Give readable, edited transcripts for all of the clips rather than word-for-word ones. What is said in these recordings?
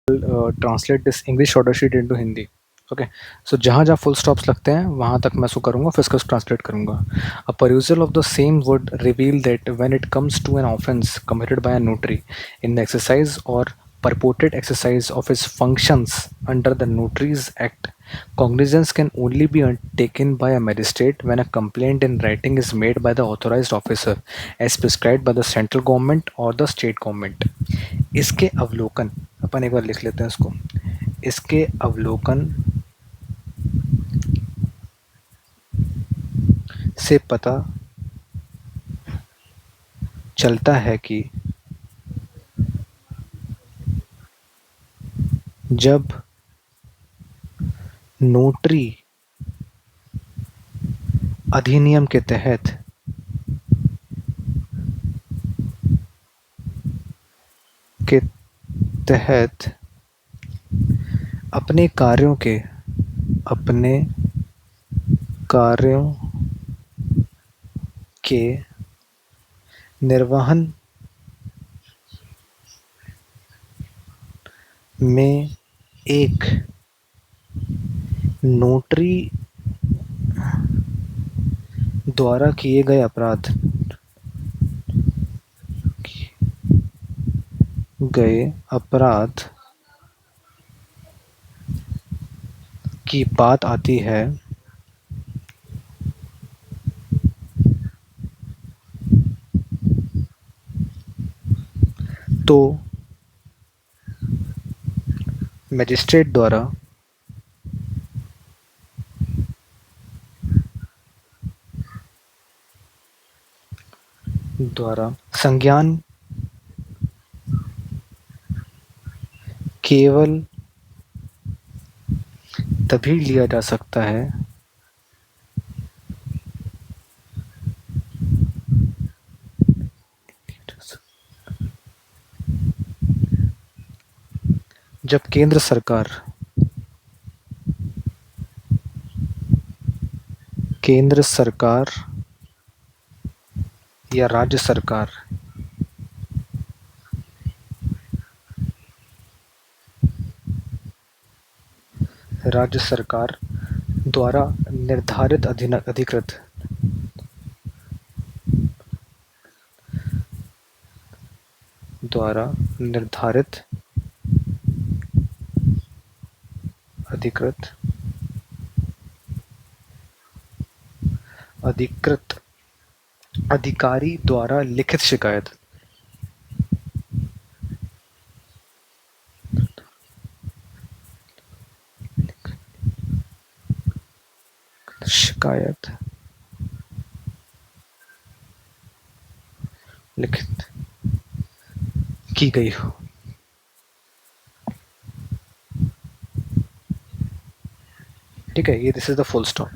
Translate this English order sheet into Hindi. Okay, so जहाँ जहाँ full stops लगते हैं वहाँ तक मैं इसको करूँगा, फिर इसको ट्रांसलेट करूँगा. अ perusal of the same would reveal that when it comes to an offense committed by a notary in the exercise or purported exercise of his functions under the Notaries Act, cognizance can only be taken by a magistrate when a complaint in writing is made by the authorized officer as prescribed by the central government or the state government. इसके अवलोकन, अपन एक बार लिख लेते हैं इसको. इसके अवलोकन से पता चलता है कि जब नोटरी अधिनियम के तहत अपने कार्यों के निर्वहन में एक नोटरी द्वारा किए गए अपराध की बात आती है तो मजिस्ट्रेट द्वारा संज्ञान केवल तभी लिया जा सकता है जब केंद्र सरकार या राज्य सरकार द्वारा निर्धारित अधिकृत अधिकारी द्वारा लिखित शिकायत लिखित की गई हो. ठीक है, ये this is the full stop.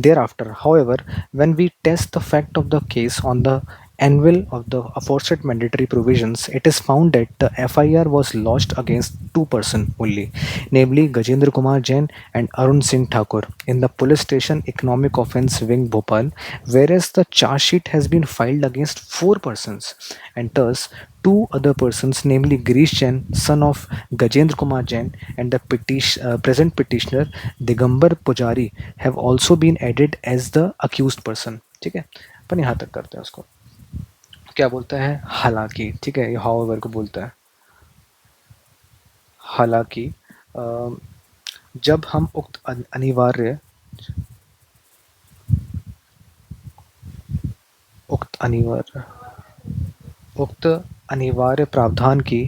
Thereafter, however, when we test the fact of the case on the anvil of the aforesaid mandatory provisions, it is found that the FIR was lodged against two persons only, namely Gajendra Kumar Jain and Arun Singh Thakur, in the police station economic offence wing Bhopal, whereas the charge sheet has been filed against four persons, and thus two other persons, namely Girish Jain, son of Gajendra Kumar Jain, and the present petitioner Digambar Pujari, have also been added as the accused person. ठीक है, अपन यहाँ तक करते हैं उसको. क्या बोलता है? हालांकि. ठीक है, ये हाउएवर को बोलता है. हालांकि जब हम उक्त अनिवार्य प्रावधान की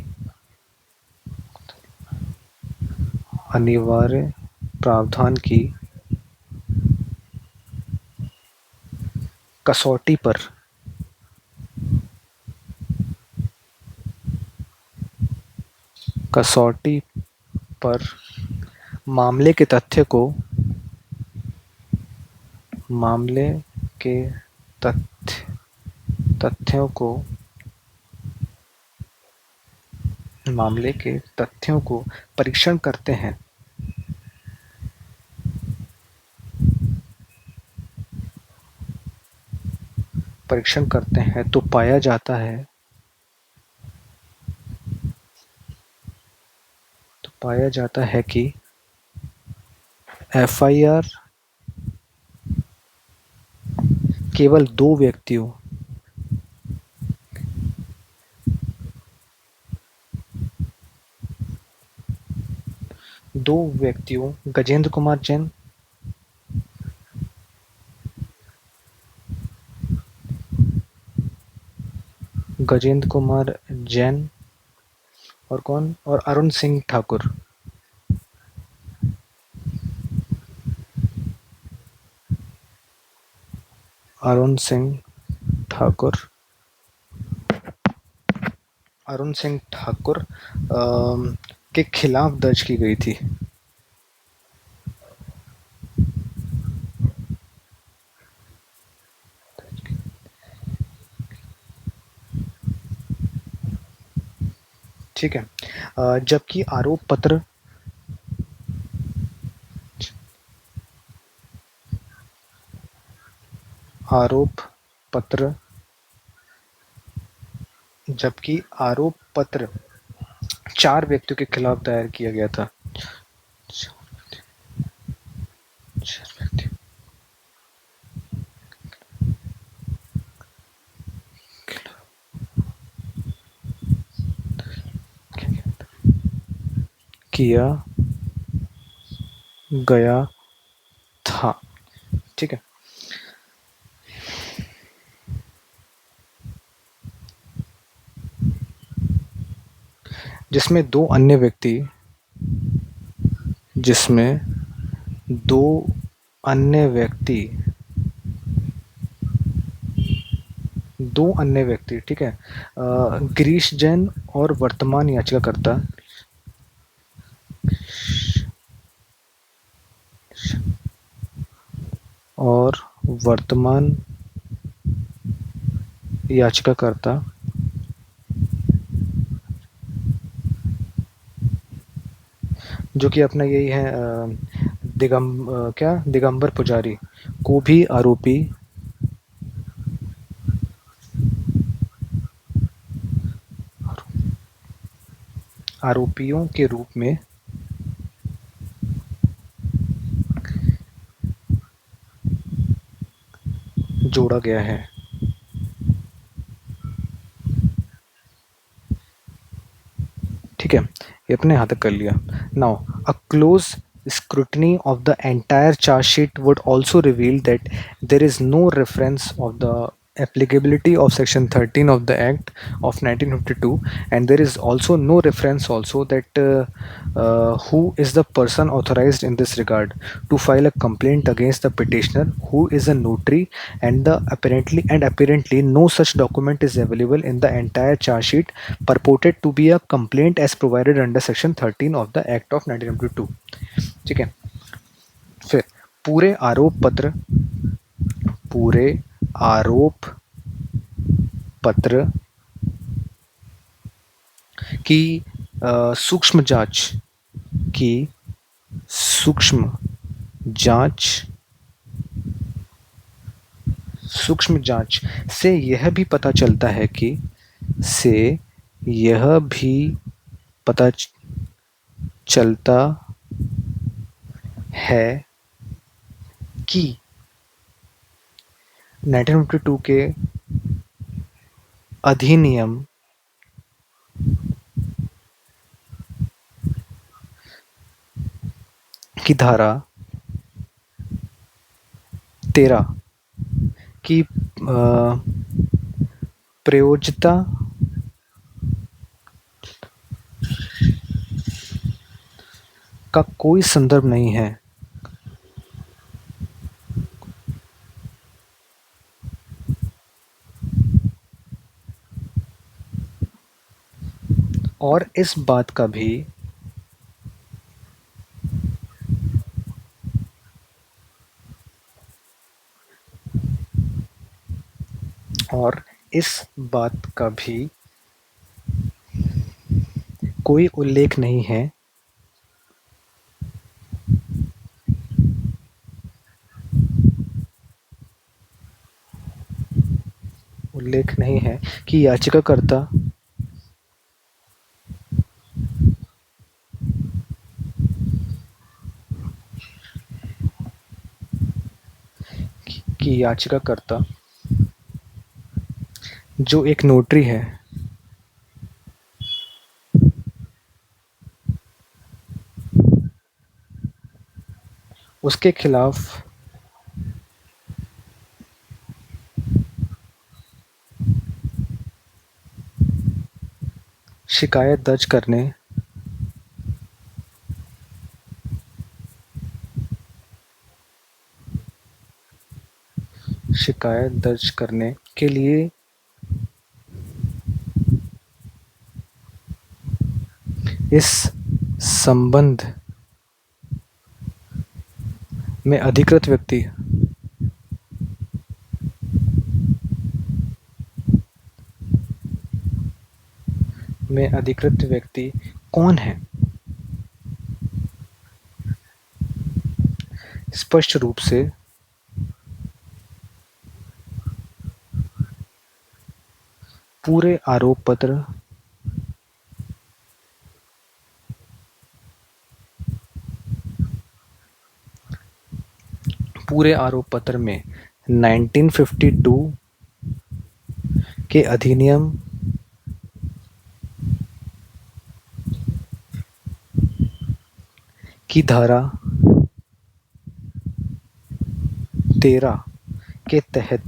कसौटी पर मामले के तथ्यों को परीक्षण करते हैं तो पाया जाता पाया जाता है कि एफआईआर केवल दो व्यक्तियों गजेंद्र कुमार जैन, गजेंद्र कुमार जैन और कौन, और अरुण सिंह ठाकुर, अरुण सिंह ठाकुर, अरुण सिंह ठाकुर के खिलाफ दर्ज की गई थी। ठीक है। जबकि आरोप पत्र जबकि आरोप पत्र 4 व्यक्तियों के खिलाफ दायर किया गया था। 4 व्यक्ति किया गया था। ठीक है। जिसमें दो अन्य व्यक्ति ठीक है, गिरीश जैन और वर्तमान याचिकाकर्ता और वर्तमान याचिकाकर्ता जो कि अपना यही है दिगंबर पुजारी को भी आरोपियों के रूप में जोड़ा गया है। ठीक है, ये अपने यहाँ तक कर लिया। Now a close scrutiny of the entire charge sheet would also reveal that there is no reference of the applicability of section 13 of the act of 1952, and there is also no reference also that who is the person authorized in this regard to file a complaint against the petitioner who is a notary, and the apparently no such document is available in the entire charge sheet purported to be a complaint as provided under section 13 of the act of 1952। ठीक है। फिर पूरे आरोप पत्र की सूक्ष्म जांच की सूक्ष्म जांच सूक्ष्म जांच से यह भी पता चलता है कि यह भी पता चलता है कि 1952 के अधिनियम की धारा 13 की प्रयोज्यता का कोई संदर्भ नहीं है और इस बात का भी कोई उल्लेख नहीं है कि याचिकाकर्ता कि याचिकाकर्ता जो एक नोटरी है उसके खिलाफ शिकायत दर्ज करने के लिए इस संबंध में अधिकृत व्यक्ति कौन है? स्पष्ट रूप से पूरे आरोप पत्र में 1952 के अधिनियम की धारा 13 के तहत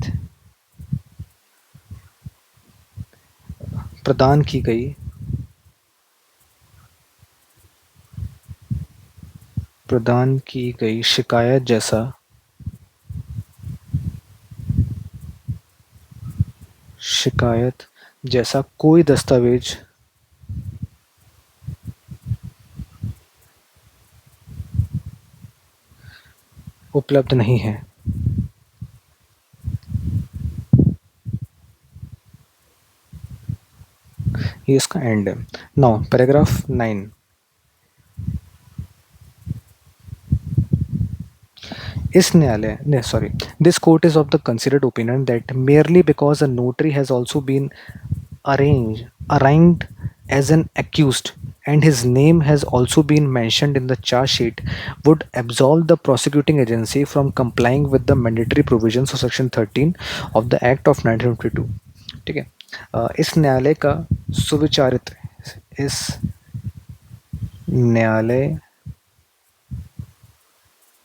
प्रदान की गई शिकायत जैसा कोई दस्तावेज उपलब्ध नहीं है। ये इसका एंड है। Now paragraph 9। This court is of the considered opinion that merely because a notary has also been arraigned as an accused and his name has also been mentioned in the charge sheet would absolve the prosecuting agency from complying with the mandatory provisions of section 13 of the Act of 1952। ठीक है। इस न्यायालय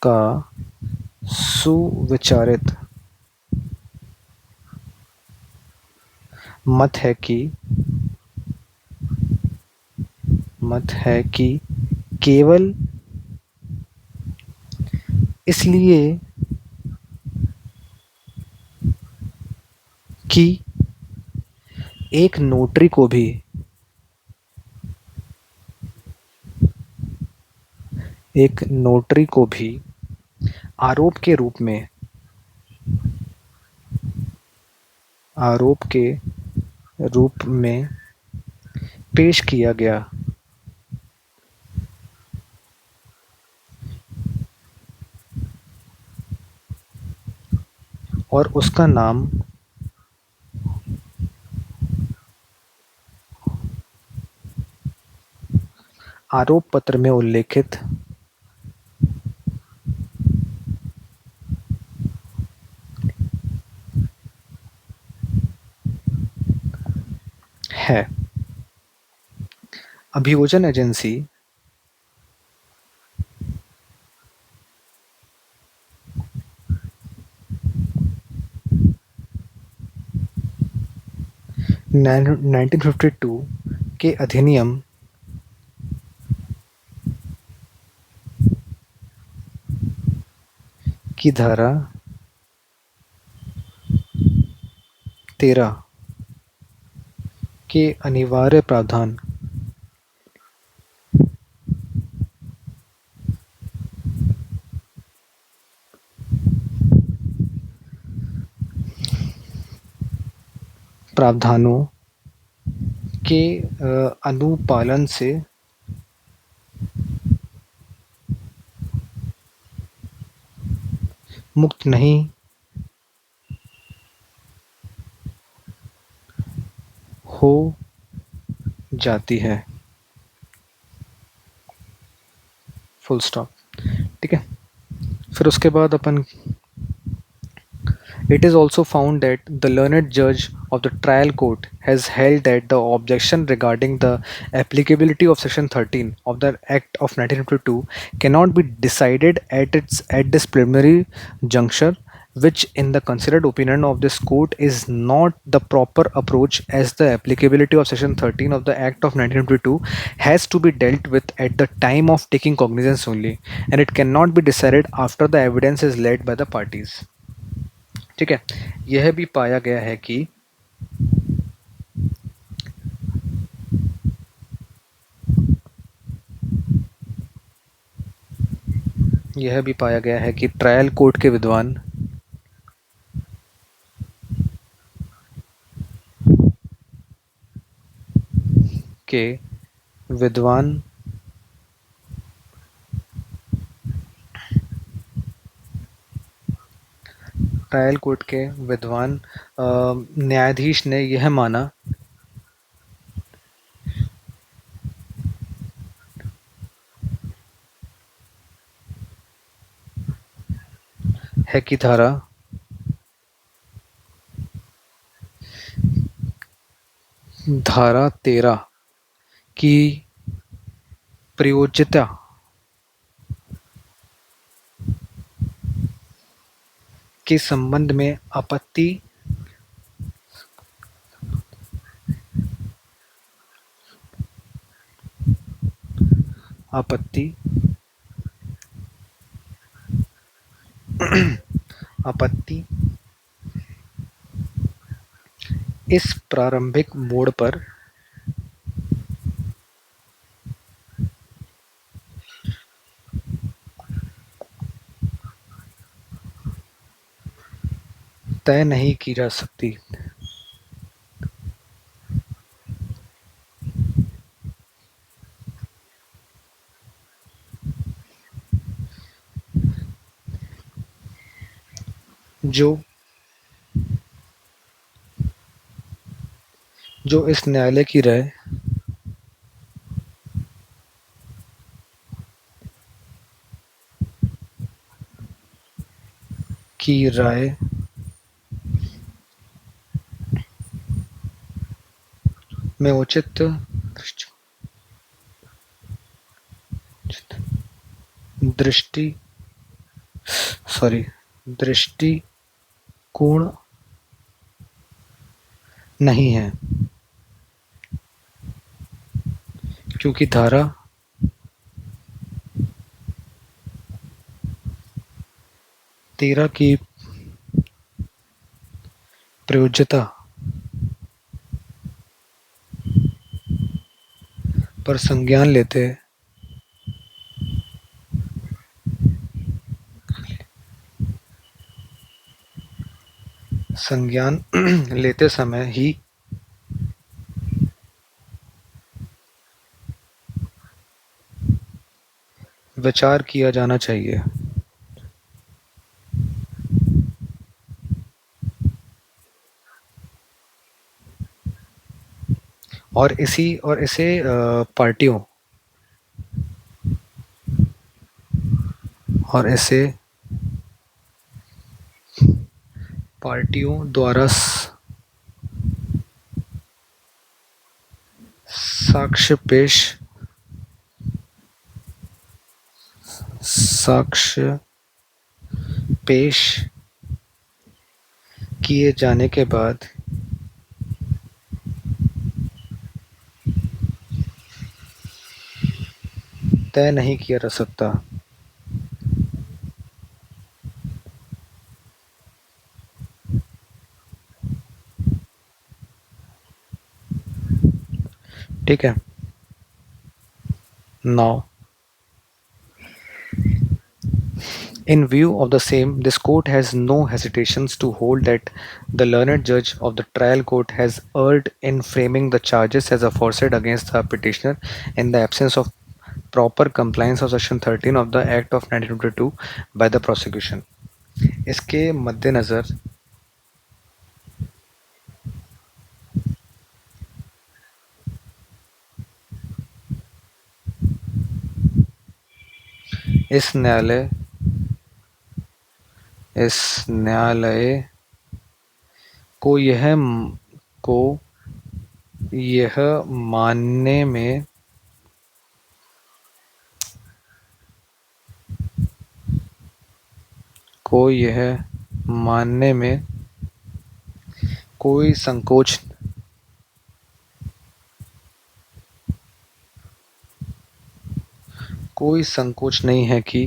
का सुविचारित मत है कि केवल इसलिए कि एक नोटरी को भी आरोप के रूप में पेश किया गया और उसका नाम आरोप पत्र में उल्लेखित है। अभियोजन एजेंसी ने 1952 के अधिनियम की धारा 13 के अनिवार्य प्रावधान प्रावधानों के अनुपालन से मुक्त नहीं हो जाती है। Full stop. ठीक है। फिर उसके बाद अपन It is also found that the learned judge of the trial court has held that the objection regarding the applicability of Section 13 of the Act of 1952 cannot be decided at this preliminary juncture, which, in the considered opinion of this court, is not the proper approach, as the applicability of Section 13 of the Act of 1952 has to be dealt with at the time of taking cognizance only, and it cannot be decided after the evidence is laid by the parties. ठीक है। यह भी पाया गया है कि trial court के विद्वान ट्रायल कोर्ट के विद्वान न्यायाधीश ने यह माना है कि धारा 13 की प्रयोज्यता के संबंध में आपत्ति आपत्ति इस प्रारंभिक मोड़ पर तय नहीं की जा सकती। जो जो इस न्यायालय की राय में उचित दृष्टि दृष्टिकोण नहीं है, क्योंकि धारा 13 की प्रयोज्यता पर संज्ञान लेते समय ही विचार किया जाना चाहिए। और इसे पार्टियों और इसे पार्टियों द्वारा साक्ष्य पेश किए जाने के बाद तय नहीं किया जा सकता। ठीक है। Now in view of the same, this court has no hesitations to hold that the learned judge of the trial court has erred in framing the charges as aforesaid against the petitioner in the absence of proper compliance of section 13 of the Act of 1922 by the prosecution. इसके मद्देनज़र इस न्यायालय को यह को यह मानने में को यह मानने में कोई संकोच नहीं है कि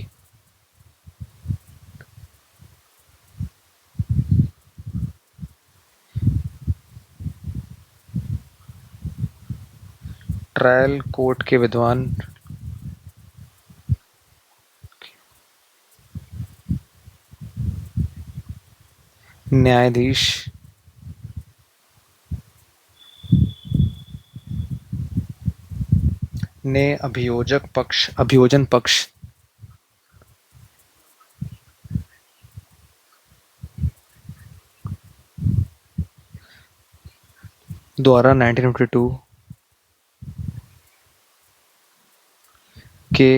ट्रायल कोर्ट के विद्वान न्यायाधीश ने अभियोजन पक्ष द्वारा 1952 के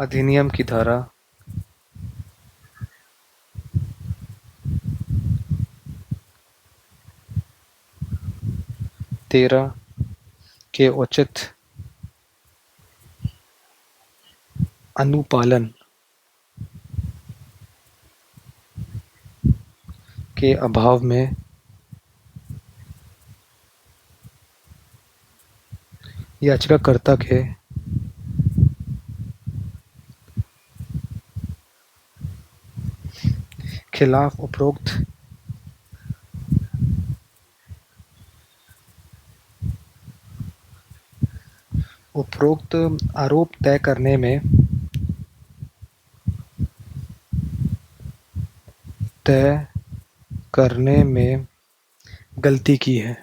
अधिनियम की धारा 13 के उचित अनुपालन के अभाव में याचिकाकर्ता के खिलाफ उपरोक्त आरोप तय करने में गलती की है।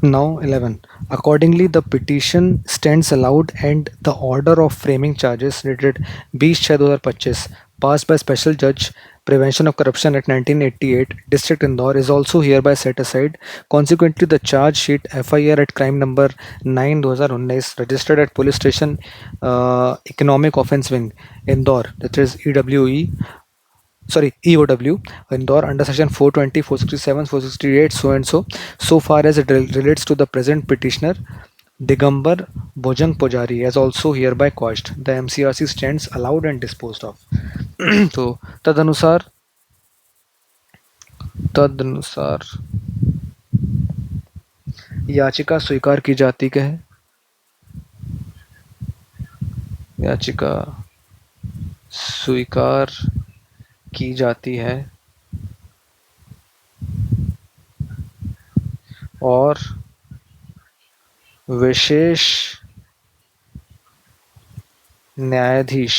Now 11. Accordingly, the petition stands allowed and the order of framing charges dated 20/6/2025 passed by Special Judge Prevention of Corruption at 1988 District Indore is also hereby set aside. Consequently, the charge sheet FIR at crime number 9/2019 registered at Police Station Economic Offence Wing Indore, that is EOW, Indore under section 420, 467, 468, so and so far as it relates to the present petitioner, Digambar Bojang Pujari, as also hereby quashed. The MCRC stands allowed and disposed of. तो तदनुसार याचिका स्वीकार की जाती है। याचिका स्वीकार की जाती है और विशेष न्यायाधीश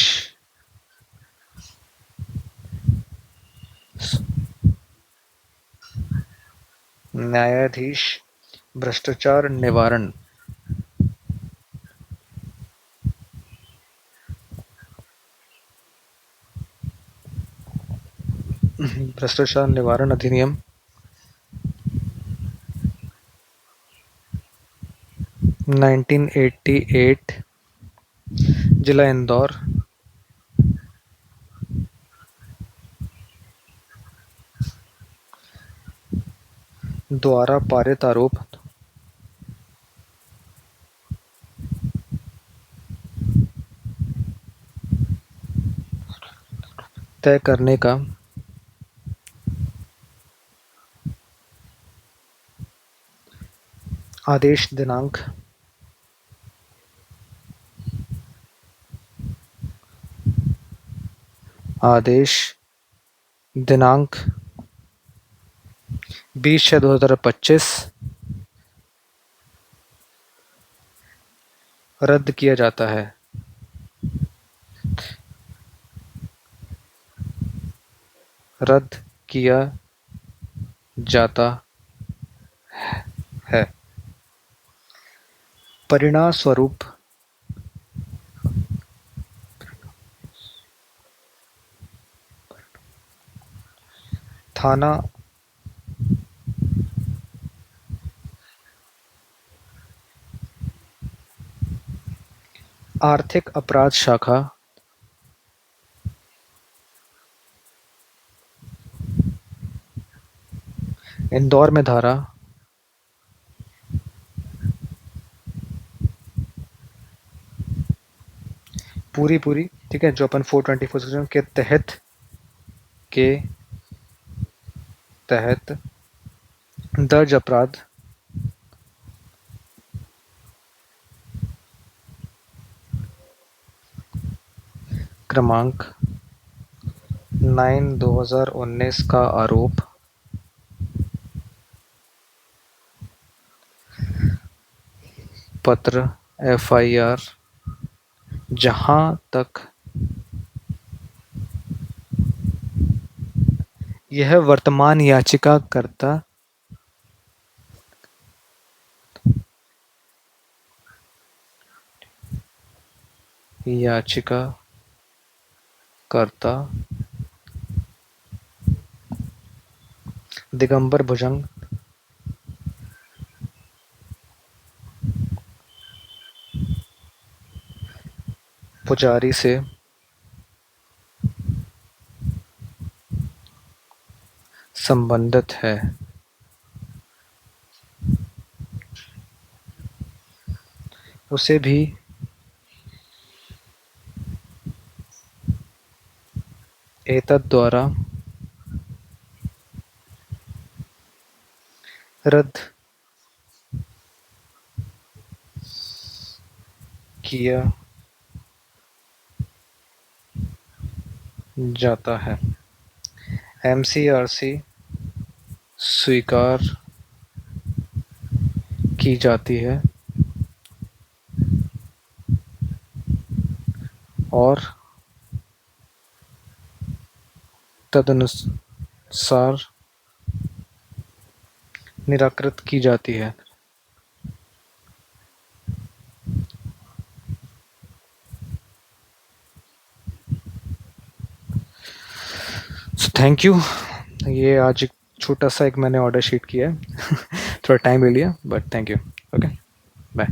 भ्रष्टाचार निवारण अधिनियम 1988 जिला इंदौर द्वारा पारित आरोप तय करने का आदेश दिनांक 20/6/2025 रद्द किया जाता है। रद्द किया जाता है। परिणाम स्वरूप थाना आर्थिक अपराध शाखा, इंदौर में धारा, पूरी पूरी, ठीक है, जो अपन 424 सेक्शन के तहत दर्ज अपराध क्रमांक 9/2019 का आरोप पत्र एफआईआर जहां तक यह वर्तमान याचिकाकर्ता दिगंबर भुजंग पुजारी से संबंधित है, उसे भी एतद्द्वारा रद्द किया जाता है। एमसीआरसी स्वीकार की जाती है और तदनुसार निराकृत की जाती है। Thank you. ये आज एक छोटा सा एक मैंने ऑर्डर शीट किया है थोड़ा टाइम ले लिया, but thank you. Okay, bye.